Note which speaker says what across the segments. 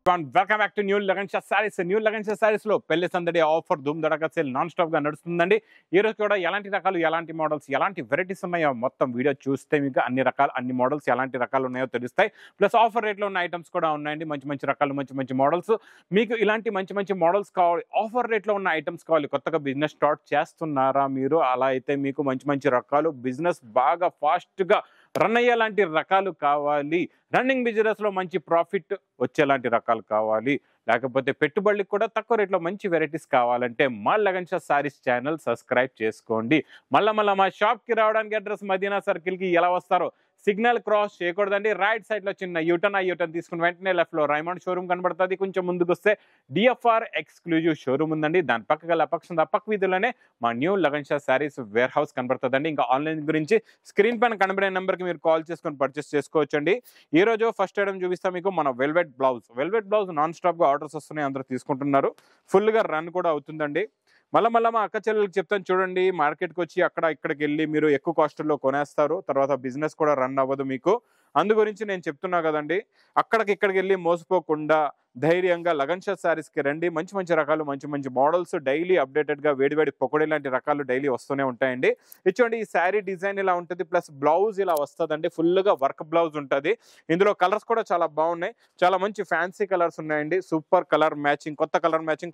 Speaker 1: Welcome back to new Lagan Shah saris. New Lagan Shah saris లో పెళ్లి సందడి ఆఫర్ ధూమ్ ధడక సేల్ నాన్ స్టాప్ గా నడుస్తుందండి. ఈ రోజు కూడా ఎలాంటి రకాలు, ఎలాంటి మోడల్స్, ఎలాంటి వెరైటీస్ ఉన్నాయో మొత్తం వీడియో చూస్తే మీకు అన్ని రకాలు, అన్ని మోడల్స్ ఎలాంటి రకాలు ఉన్నాయో తెలుస్తాయి. ప్లస్ ఆఫర్ రేట్లో ఉన్న ఐటమ్స్ కూడా ఉన్నాయండి. మంచి మంచి రకాలు, మంచి మంచి మోడల్స్. మీకు ఇలాంటి మంచి మంచి మోడల్స్ కావాలి, ఆఫర్ రేట్లో ఉన్న ఐటమ్స్ కావాలి, కొత్తగా బిజినెస్ స్టార్ట్ చేస్తున్నారా మీరు, అలా అయితే మీకు మంచి మంచి రకాలు, బిజినెస్ బాగా ఫాస్ట్గా రన్ అయ్యేలాంటి రకాలు కావాలి, రన్నింగ్ బిజినెస్ లో మంచి ప్రాఫిట్ వచ్చేలాంటి రకాలు కావాలి, లేకపోతే పెట్టుబడులకు కూడా తక్కువ రేట్లో మంచి వెరైటీస్ కావాలంటే మా లగన్ షా సారీస్ ఛానల్ సబ్స్క్రైబ్ చేసుకోండి. మళ్ళీ మా షాప్కి రావడానికి అడ్రస్ మదీనా సర్కిల్కి ఎలా వస్తారో సిగ్నల్ క్రాస్ చేయకూడదండి. రైట్ సైడ్లో చిన్న యూటర్న్ తీసుకుని వెంటనే లెఫ్ట్లో రైమండ్ షోరూమ్ కనబడుతుంది. కొంచెం ముందుకు వస్తే డిఎఫ్ఆర్ ఎక్స్క్లూజివ్ షోరూమ్ ఉందండి. దాని పక్కగా పక్క వీధిలోనే మా new Lagan Shah sarees warehouse కనబడుతుందండి. ఇంకా ఆన్లైన్ గురించి స్క్రీన్ పైన కనబడే నెంబర్కి మీరు కాల్ చేసుకొని పర్చేస్ చేసుకోవచ్చండి. ఈ రోజు ఫస్ట్ ఐటమ్ చూపిస్తాం మీకు మన వెల్వెట్ బ్లౌజ్ నాన్ స్టాప్గా ఆర్డర్స్ వస్తున్నాయి, అందరూ తీసుకుంటున్నారు. ఫుల్గా రన్ కూడా అవుతుందండి. మళ్ళీ మా అక్క చెల్లెలకు చెప్తాను చూడండి, మార్కెట్కి వచ్చి ఇక్కడికి వెళ్ళి మీరు ఎక్కువ కాస్ట్లో కొనేస్తారు, తర్వాత బిజినెస్ కూడా రన్ అవ్వదు మీకు. అందు గురించి నేను చెప్తున్నా కదండి, ఇక్కడికి వెళ్ళి మోసపోకుండా ధైర్యంగా లగన్ షా సారీస్కి రండి. మంచి మంచి రకాలు, మంచి మంచి మోడల్స్ డైలీ అప్డేటెడ్గా వేడి పొకోడీ లాంటి రకాలు డైలీ వస్తూనే ఉంటాయండి. ఇచ్చోండి ఈ శారీ డిజైన్ ఇలా ఉంటుంది, ప్లస్ బ్లౌజ్ ఇలా వస్తుందండి. ఫుల్గా వర్క్ బ్లౌజ్ ఉంటుంది. ఇందులో కలర్స్ కూడా చాలా బాగున్నాయి, చాలా మంచి ఫ్యాన్సీ కలర్స్ ఉన్నాయండి. సూపర్ కలర్ మ్యాచింగ్,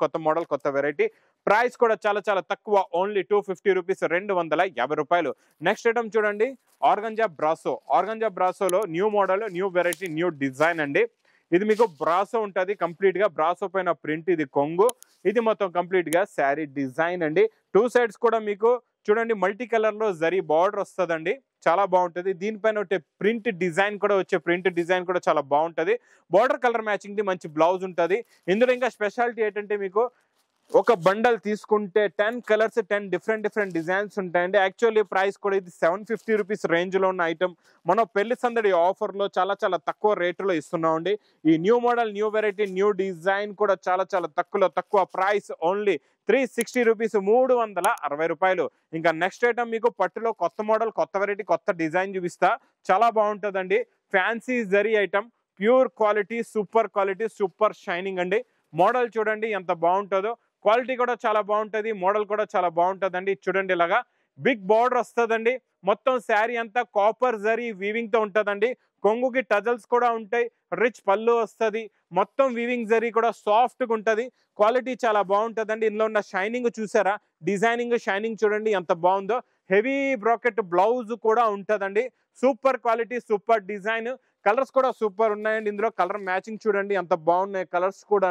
Speaker 1: కొత్త మోడల్, కొత్త వెరైటీ. ప్రైస్ కూడా చాలా చాలా తక్కువ, ఓన్లీ 250 రూపీస్, 250 రూపాయలు. నెక్స్ట్ ఐటమ్ చూడండి, ఆర్గంజా బ్రాసోలో new model, new variety, new design అండి. ఇది మీకు బ్రాసో ఉంటుంది, కంప్లీట్ గా బ్రాసో పైన ప్రింట్, ఇది కొంగు, ఇది మొత్తం కంప్లీట్ గా శారీ డిజైన్ అండి. టూ సైడ్స్ కూడా మీకు చూడండి మల్టీ కలర్ లో జరీ బార్డర్ వస్తుందండి, చాలా బాగుంటుంది. దీనిపైన వచ్చే ప్రింట్ డిజైన్ కూడా చాలా బాగుంటుంది. బార్డర్ కలర్ మ్యాచింగ్ ది మంచి బ్లౌజ్ ఉంటుంది. ఇందులో ఇంకా స్పెషాలిటీ ఏంటంటే మీకు ఒక బండల్ తీసుకుంటే 10 కలర్స్, 10 డిఫరెంట్ డిజైన్స్ ఉంటాయండి. యాక్చువల్లీ ప్రైస్ కూడా ఇది 750 రూపీస్ రేంజ్ లో ఉన్న ఐటమ్ మనం పెళ్లి సందడి ఆఫర్ లో చాలా చాలా తక్కువ రేటులో ఇస్తున్నామండి. ఈ new model, new variety, new design కూడా చాలా చాలా తక్కువ ప్రైస్, ఓన్లీ 360 రూపీస్, 360 రూపాయలు. ఇంకా నెక్స్ట్ ఐటమ్ మీకు పట్టులో కొత్త మోడల్, కొత్త వెరైటీ, కొత్త డిజైన్ చూపిస్తా, చాలా బాగుంటుందండి. Fancy zari item, pure quality, super shining అండి. మోడల్ చూడండి ఎంత బాగుంటుందో, క్వాలిటీ కూడా చాలా బాగుంటుంది, మోడల్ కూడా చాలా బాగుంటుందండి. చూడండి ఇలాగా బిగ్ బార్డర్ వస్తుందండి. మొత్తం శారీ అంతా కాపర్ జరీ వీవింగ్ తో ఉంటుందండి. కొంగుకి టజల్స్ కూడా ఉంటాయి, రిచ్ పళ్ళు వస్తుంది, మొత్తం వీవింగ్ జరీ కూడా సాఫ్ట్ గా ఉంటుంది. క్వాలిటీ చాలా బాగుంటుందండి. ఇందులో ఉన్న షైనింగ్ చూసారా, డిజైనింగ్ షైనింగ్ చూడండి ఎంత బాగుందో. హెవీ బ్రాకెట్ బ్లౌజ్ కూడా ఉంటుందండి. Super quality, super design. Colours కూడా సూపర్ ఉన్నాయండి. ఇందులో కలర్ మ్యాచింగ్ చూడండి ఎంత బాగున్నాయి కలర్స్ కూడా.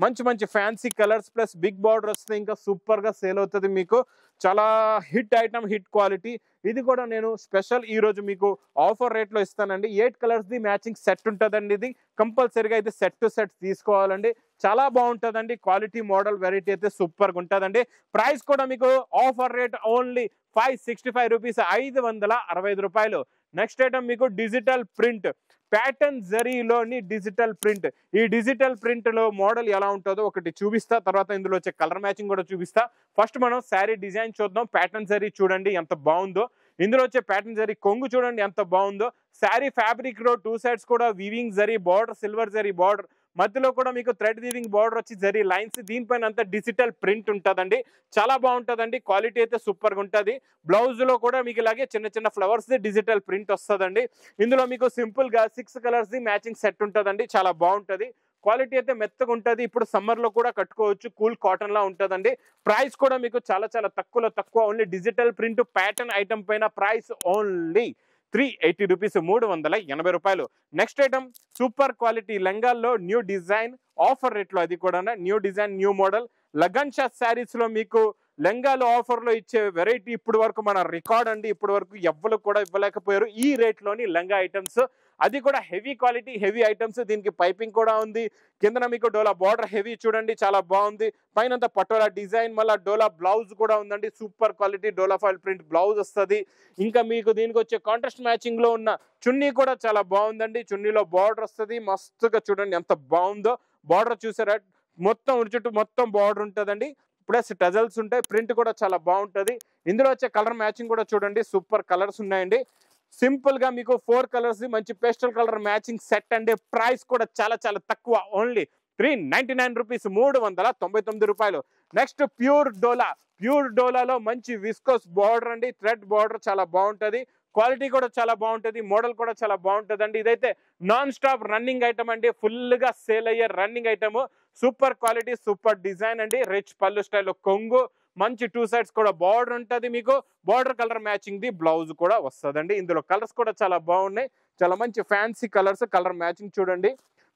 Speaker 1: మంచి fancy colours plus big border వస్తే ఇంకా సూపర్ గా సేల్ అవుతుంది మీకు. చాలా హిట్ ఐటమ్, హిట్ క్వాలిటీ. ఇది కూడా నేను స్పెషల్ ఈ రోజు మీకు ఆఫర్ రేట్ లో ఇస్తానండి. 8 కలర్స్ ది మ్యాచింగ్ సెట్ ఉంటుందండి. ఇది కంపల్సరీగా అయితే సెట్ టు సెట్ తీసుకోవాలండి. చాలా బాగుంటుందండి. క్వాలిటీ, మోడల్, వెరైటీ అయితే సూపర్ గా ఉంటుందండి. ప్రైస్ కూడా మీకు ఆఫర్ రేట్ ఓన్లీ 565 రూపీస్, 565 రూపాయలు. నెక్స్ట్ ఐటమ్ మీకు డిజిటల్ ప్రింట్, ప్యాటర్న్ జరీలోని డిజిటల్ ప్రింట్. ఈ డిజిటల్ ప్రింట్ లో మోడల్ ఎలా ఉంటుందో ఒకటి చూపిస్తా, తర్వాత ఇందులో వచ్చే కలర్ మ్యాచింగ్ కూడా చూపిస్తా. ఫస్ట్ మనం శారీ డిజైన్ చూద్దాం. ప్యాటర్న్ జరీ చూడండి ఎంత బాగుందో. ఇందులో వచ్చే ప్యాటర్న్ జరీ కొంగు చూడండి ఎంత బాగుందో. శారీ ఫ్యాబ్రిక్ లో టూ సైడ్స్ కూడా weaving zari border, silver zari border, మధ్యలో కూడా మీకు థ్రెడ్ వీవింగ్ బార్డర్ వచ్చి జరీ లైన్స్. దీనిపైన అంతా డిజిటల్ ప్రింట్ ఉంటుందండి, చాలా బాగుంటుందండి. క్వాలిటీ అయితే సూపర్ గా ఉంటుంది. బ్లౌజ్ లో కూడా మీకు ఇలాగే చిన్న ఫ్లవర్స్ డిజిటల్ ప్రింట్ వస్తుందండి. ఇందులో మీకు సింపుల్ గా 6 కలర్స్ ది మ్యాచింగ్ సెట్ ఉంటుందండి, చాలా బాగుంటుంది. క్వాలిటీ అయితే మెత్తగా ఉంటుంది. ఇప్పుడు సమ్మర్ లో కూడా కట్టుకోవచ్చు, కూల్ కాటన్ లా ఉంటుందండి. ప్రైస్ కూడా మీకు చాలా చాలా తక్కువ, only digital print pattern item పైన ప్రైస్ ఓన్లీ 380 రూపీస్, 380 రూపాయలు. నెక్స్ట్ ఐటమ్ సూపర్ క్వాలిటీ లెంగాల్లో న్యూ డిజైన్ ఆఫర్ రేట్ లో, అది కూడా new design, new model. Lagan Shah sarees లో మీకు లెంగాలు ఆఫర్ లో ఇచ్చే వెరైటీ ఇప్పుడు వరకు మన రికార్డ్ అండి. ఇప్పుడు వరకు ఎవ్వరు కూడా ఇవ్వలేకపోయారు ఈ రేట్ లోని లెంగా ఐటమ్స్. అది కూడా హెవీ క్వాలిటీ, హెవీ ఐటమ్స్. దీనికి పైపింగ్ కూడా ఉంది. కిందన మీకు డోలా బార్డర్ హెవీ చూడండి చాలా బాగుంది. పైన పటోలా డిజైన్, మళ్ళీ డోలా బ్లౌజ్ కూడా ఉందండి. సూపర్ క్వాలిటీ డోలా ఫాయిల్ ప్రింట్ బ్లౌజ్ వస్తుంది. ఇంకా మీకు దీనికి వచ్చే కాంట్రాస్ట్ మ్యాచింగ్ లో ఉన్న చున్నీ కూడా చాలా బాగుందండి. చున్నీలో బార్డర్ వస్తుంది, మస్తుగా చూడండి ఎంత బాగుందో. బార్డర్ చూసారా, మొత్తం చుట్టూ మొత్తం బార్డర్ ఉంటుందండి, ప్లస్ టజల్స్ ఉంటాయి. ప్రింట్ కూడా చాలా బాగుంటుంది. ఇందులో వచ్చే కలర్ మ్యాచింగ్ కూడా చూడండి సూపర్ కలర్స్ ఉన్నాయండి. సింపుల్ గా మీకు 4 కలర్స్ మంచి పేస్టల్ కలర్ మ్యాచింగ్ సెట్ అండి. ప్రైస్ కూడా చాలా చాలా తక్కువ, ఓన్లీ 399 రూపీస్, 399 రూపాయలు. నెక్స్ట్ ప్యూర్ డోలాలో మంచి విస్కోస్ బార్డర్ అండి, థ్రెడ్ బార్డర్ చాలా బాగుంటది, క్వాలిటీ కూడా చాలా బాగుంటది, మోడల్ కూడా చాలా బాగుంటదండి. ఇదైతే నాన్ స్టాప్ రన్నింగ్ ఐటమ్ అండి, ఫుల్ గా సేల్ అయ్యే running item, super quality super design అండి. రిచ్ పళ్ళు స్టైల్లో కొంగు, మంచి 2 sides కూడా బార్డర్ ఉంటది, మీకు border colour matching the blouse కూడా వస్తుందండి. ఇందులో కలర్స్ కూడా చాలా బాగున్నాయి, చాలా మంచి ఫ్యాన్సీ కలర్స్, కలర్ మ్యాచింగ్ చూడండి,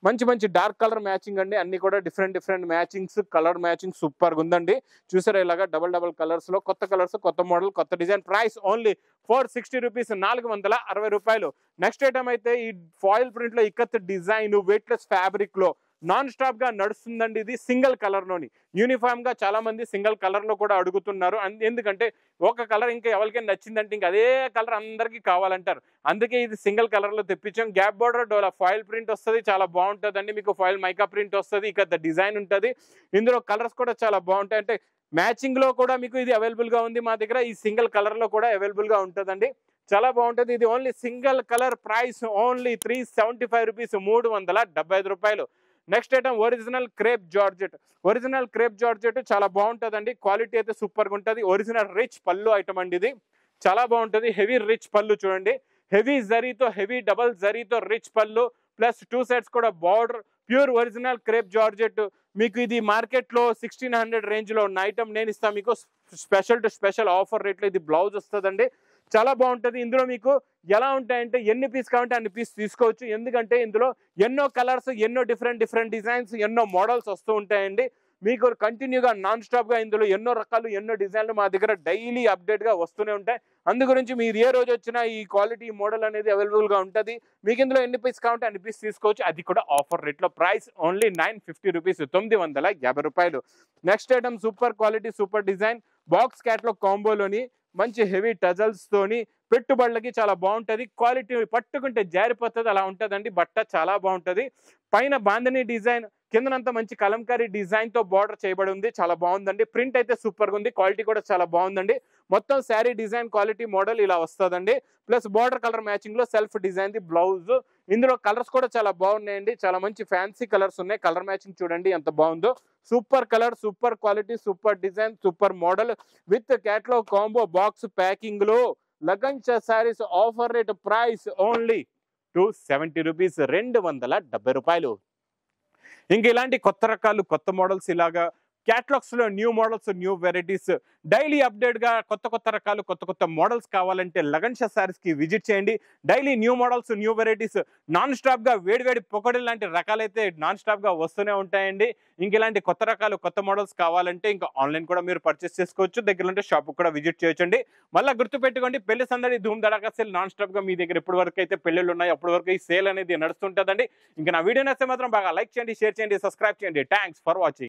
Speaker 1: మంచి డార్క్ కలర్ మ్యాచింగ్ అండి, అన్ని కూడా different matchings, colour matching super గా ఉందండి. చూసారా ఇలాగా డబల్ కలర్స్ లో కొత్త కలర్స్, కొత్త మోడల్, కొత్త డిజైన్. ప్రైస్ ఓన్లీ 460 రూపీస్, 460 రూపాయలు. నెక్స్ట్ ఐటమ్ అయితే ఈ ఫాయిల్ ప్రింట్ లో ఇక్కత్ డిజైన్ వెయిట్లెస్ ఫ్యాబ్రిక్ లో నాన్ స్టాప్ గా నడుస్తుందండి. ఇది సింగిల్ కలర్ లోని యూనిఫామ్ గా చాలా మంది సింగిల్ కలర్ లో కూడా అడుగుతున్నారు. ఎందుకంటే ఒక కలర్ ఇంకా ఎవరికైనా నచ్చిందంటే ఇంకా అదే కలర్ అందరికి కావాలంటారు, అందుకే ఇది సింగిల్ కలర్ లో తెప్పించాం. గ్యాప్ బోర్డర్ డోలా ఫాయిల్ ప్రింట్ వస్తుంది, చాలా బాగుంటుందండి. మీకు ఫాయిల్ మైకా ప్రింట్ వస్తుంది, ఇక డిజైన్ ఉంటుంది. ఇందులో కలర్స్ కూడా చాలా బాగుంటాయి, అంటే మ్యాచింగ్ లో కూడా మీకు ఇది అవైలబుల్ గా ఉంది మా దగ్గర. ఈ సింగిల్ కలర్ లో కూడా అవైలబుల్ గా ఉంటుందండి, చాలా బాగుంటుంది. ఇది only single colour, price only 375 rupees, 375 రూపాయలు. Next item original crepe georgette చాలా బాగుంటుందండి, క్వాలిటీ అయితే సూపర్ గా ఉంటుంది. ఒరిజినల్ రిచ్ పళ్ళు ఐటమ్ అండి, ఇది చాలా బాగుంటుంది. హెవీ రిచ్ పళ్ళు చూడండి, హెవీ జరీతో, హెవీ డబల్ జరీతో రిచ్ పళ్ళు, ప్లస్ 2 sides కూడా border, pure original crepe georgette. మీకు ఇది మార్కెట్ లో 1600 రేంజ్ లో ఉన్న ఐటమ్ నేను ఇస్తాను మీకు స్పెషల్ ఆఫర్ రేట్లో. ఇది బ్లౌజ్ వస్తుందండి, చాలా బాగుంటుంది. ఇందులో మీకు ఎలా ఉంటాయంటే ఎన్ని పీస్ కావాలంటే అన్ని పీస్ తీసుకోవచ్చు, ఎందుకంటే ఇందులో ఎన్నో కలర్స్, ఎన్నో డిఫరెంట్ డిజైన్స్, ఎన్నో మోడల్స్ వస్తూ ఉంటాయండి. మీకు కంటిన్యూగా నాన్ స్టాప్ గా ఇందులో ఎన్నో రకాలు, ఎన్నో డిజైన్లు మా దగ్గర డైలీ అప్డేట్ గా వస్తూనే ఉంటాయి. అందు గురించి మీరు ఏ రోజు వచ్చినా ఈ క్వాలిటీ మోడల్ అనేది అవైలబుల్ గా ఉంటుంది. మీకు ఇందులో ఎన్ని పీస్ కావాలంటే అన్ని పీస్ తీసుకోవచ్చు, అది కూడా ఆఫర్ రేట్ లో. ప్రైస్ ఓన్లీ 950 రూపీస్, 950 రూపాయలు. Next item super quality super design box catalogue కాంబోలోని మంచి హెవీ టజల్స్ తోని పెట్టుబడులకి చాలా బాగుంటది, క్వాలిటీ పట్టుకుంటే జారిపోతుంది అలా ఉంటదండి. బట్ట చాలా బాగుంటది, పైన బాందని డిజైన్, కిందనంతా మంచి కలంకారీ డిజైన్ తో బార్డర్ చేయబడి ఉంది, చాలా బాగుందండి. ప్రింట్ అయితే సూపర్ గా ఉంది, క్వాలిటీ కూడా చాలా బాగుందండి. మొత్తం శారీ డిజైన్ క్వాలిటీ మోడల్ ఇలా వస్తుందండి, ప్లస్ బార్డర్ కలర్ మ్యాచింగ్ లో సెల్ఫ్ డిజైన్ ది బ్లౌజ్. ఇందులో కలర్స్ కూడా చాలా బాగున్నాయండి, చాలా మంచి ఫ్యాన్సీ కలర్స్ ఉన్నాయి. కలర్ మ్యాచింగ్ చూడండి ఎంత బాగుందో, super colour, super quality, super design, super model with catalogue combo box packing లో లగంచా sarees offer rate. Price only 270 rupees, 270 రూపాయలు. ఇంక ఇలాంటి కొత్త రకాలు, కొత్త మోడల్స్, ఇలాగా క్యాటలాగ్స్ లో new models, new varieties, daily update గా కొత్త రకాలు, కొత్త మోడల్స్ కావాలంటే లగన్షా సారీస్ కి విజిట్ చేయండి. Daily new models, new varieties, non stop గా వేడి పొకడి లాంటి రకాలైతే నాన్ స్టాప్ గా వస్తూనే ఉంటాయండి. ఇంక ఇలాంటి కొత్త రకాలు, కొత్త మోడల్స్ కావాలంటే ఇంకా ఆన్లైన్ కూడా మీరు పర్చేస్ చేసుకోవచ్చు, దగ్గర ఉంటే షాప్ కూడా విజిట్ చేయొచ్చండి. మళ్ళీ గుర్తుపెట్టుకోండి, పెళ్లి సందడి ధూమ్ ధడాకా సేల్ నాన్ స్టాప్ గా మీ దగ్గర ఎప్పటి వరకు అయితే పెళ్లిళ్ళు ఉన్నాయి అప్పటి వరకు ఈ సేల్ అనేది నడుస్తుంటదండి. ఇంకా నా వీడియో నచ్చితే మాత్రం బాగా లైక్ చేయండి, షేర్ చేయండి, సబ్స్క్రైబ్ చేయండి. Thanks for watching.